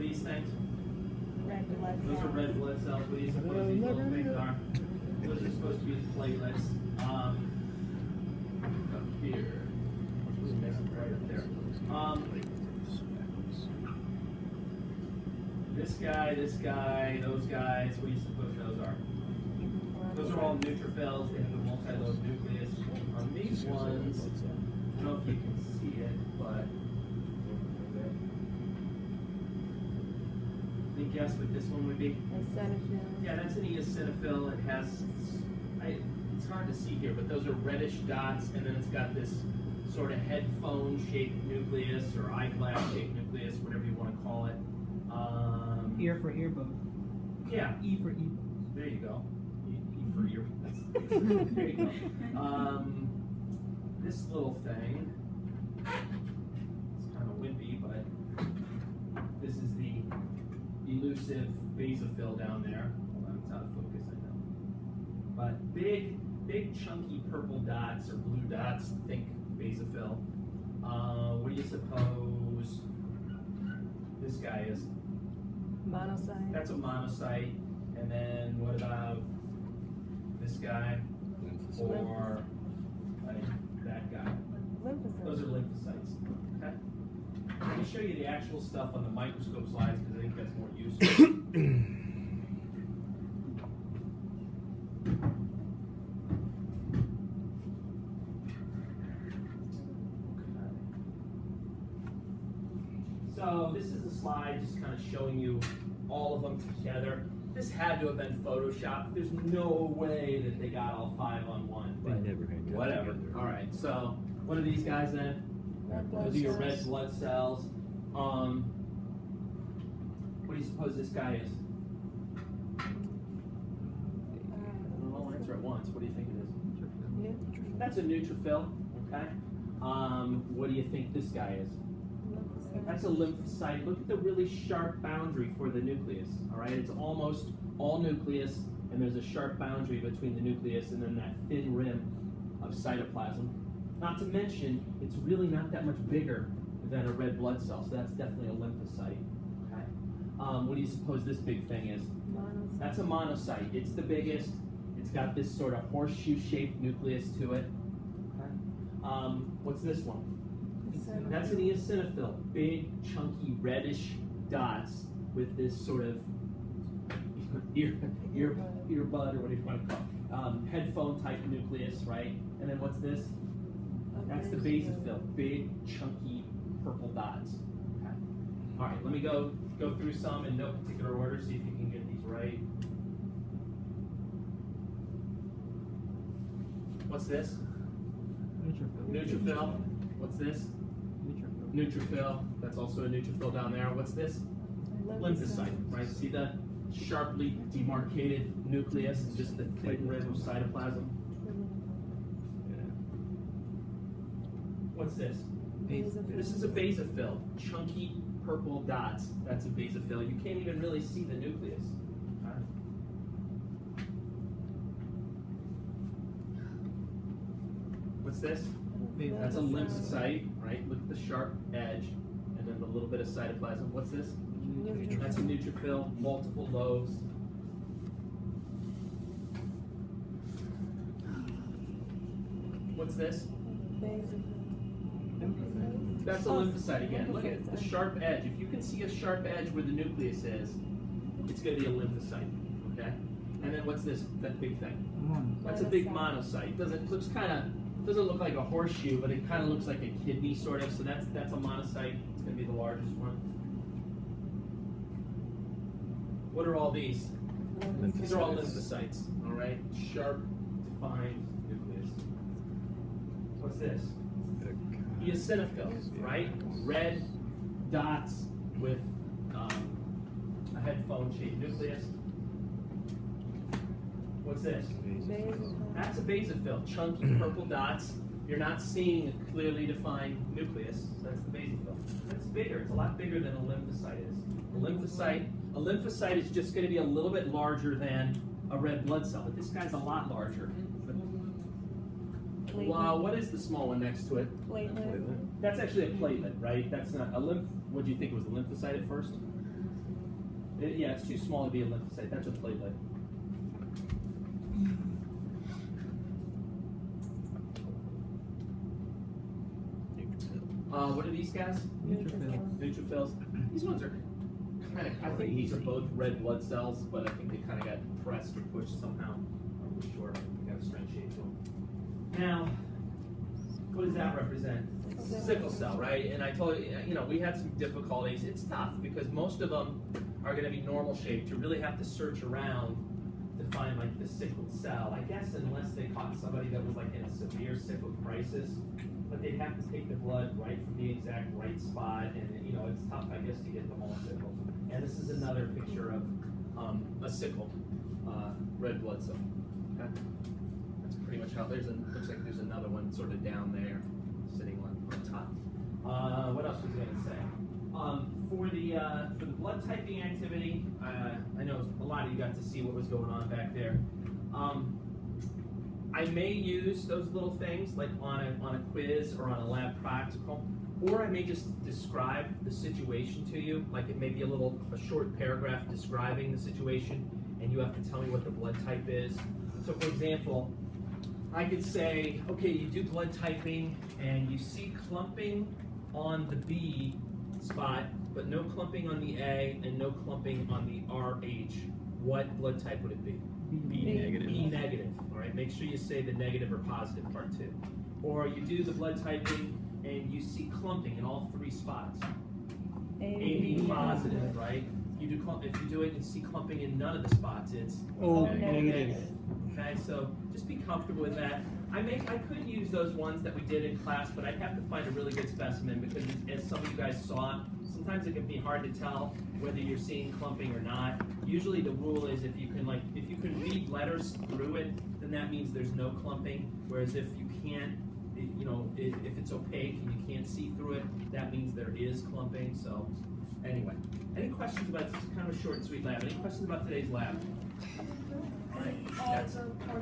these things? Red blood cells. Those are red blood cells. What do you suppose these little things are? Those are supposed to be platelets. Up here. Right up there. This guy, those guys, what do you suppose those are? Those are all neutrophils. They have a multi-lobe nucleus. On these ones, I don't know if you can see it, but any guess what this one would be? Eosinophil. Yeah, that's an eosinophil. It has, it's hard to see here, but those are reddish dots, and then it's got this sort of headphone-shaped nucleus or eyeglass-shaped nucleus, whatever you want to call it. Ear for earbud. Yeah. E for e. There you go. E for ear. There you go. This little thing, it's kind of wimpy, but this is the elusive basophil down there. Hold on, it's out of focus, I know. But big chunky purple dots or blue dots, think basophil. What do you suppose this guy is? Monocyte. That's a monocyte. And then what about this guy? Or that guy? Lymphocytes. Those are lymphocytes. Okay. Let me show you the actual stuff on the microscope slides because I think that's more useful. So this is a slide just kind of showing you all of them together. This had to have been photoshopped. There's no way that they got all 5 on one. But whatever. All right. So what are these guys then? Those are your red blood cells. What do you suppose this guy is? I'll answer at once. What do you think it is? That's a neutrophil. Okay. What do you think this guy is? That's a lymphocyte. Look at the really sharp boundary for the nucleus. All right, it's almost all nucleus, and there's a sharp boundary between the nucleus and then that thin rim of cytoplasm. Not to mention, it's really not that much bigger than a red blood cell, so that's definitely a lymphocyte. Okay. What do you suppose this big thing is? Monocyte. That's a monocyte. It's the biggest. It's got this sort of horseshoe-shaped nucleus to it. Okay. What's this one? That's an eosinophil, big, chunky, reddish dots with this sort of earbud, or whatever you want to call it, headphone type nucleus, right? And then what's this? That's the basophil, big, chunky, purple dots. Okay. All right, let me go through some in no particular order, see if you can get these right. What's this? Neutrophil. What's this? Neutrophil. That's also a neutrophil down there. What's this? Lymphocyte. Right? See the sharply demarcated nucleus and just the thin rim of cytoplasm? What's this? This is a basophil. Chunky purple dots. That's a basophil. You can't even really see the nucleus. What's this? That's a lymphocyte, right? Look at the sharp edge and then the little bit of cytoplasm. What's this? That's a neutrophil, multiple lobes. What's this? That's a lymphocyte again. Look at the sharp edge. If you can see a sharp edge where the nucleus is, it's going to be a lymphocyte. Okay? And then what's this? That big thing? That's a big monocyte. Doesn't look like a horseshoe, but it kind of looks like a kidney, sort of. So that's a monocyte. It's going to be the largest one. What are all these? These are all lymphocytes. All right, sharp, defined nucleus. What's this? Eosinophils, right? Red dots with a headphone-shaped nucleus. What's this? That's a basophil, chunky purple dots. You're not seeing a clearly defined nucleus. That's the basophil. That's bigger. It's a lot bigger than a lymphocyte is. A lymphocyte is just going to be a little bit larger than a red blood cell, but this guy's a lot larger. Wow, what is the small one next to it? Platelet. That's actually a platelet, right? That's not a lymph. What do you think it was a lymphocyte at first? Yeah, it's too small to be a lymphocyte. That's a platelet. What are these guys? Neutrophils. These ones are kind of, I think these are both red blood cells, but I think they kind of got pressed or pushed somehow. I'm not sure. They got a strange shape to them. Now, what does that represent? Sickle cell, right? And I told you, we had some difficulties. It's tough because most of them are going to be normal shaped. You really have to search around to find like the sickled cell. I guess unless they caught somebody that was like in a severe sickle crisis, but they'd have to take the blood right from the exact right spot, and it's tough, I guess, to get them all sickled. And this is another picture of a sickle red blood cell. Okay, that's pretty much how. Looks like there's another one sort of down there, sitting on top. What else was I going to say? For the blood typing activity, I know a lot of you got to see what was going on back there. I may use those little things like on a quiz or on a lab practical, or I may just describe the situation to you. Like it may be a short paragraph describing the situation, and you have to tell me what the blood type is. So for example, I could say, okay, you do blood typing and you see clumping on the B spot, but no clumping on the A and no clumping on the RH. What blood type would it be? B negative. B negative. All right, make sure you say the negative or positive part too. Or you do the blood typing and you see clumping in all three spots. AB positive, right? If you do it and see clumping in none of the spots, it's negative. Okay, so just be comfortable with that. I could use those ones that we did in class, but I'd have to find a really good specimen because, as some of you guys saw, sometimes it can be hard to tell whether you're seeing clumping or not. Usually, the rule is if you can read letters through it, then that means there's no clumping. Whereas if you can't, if it's opaque and you can't see through it, that means there is clumping. So, anyway, any questions about this? Kind of a short and sweet lab. Any questions about today's lab? All right.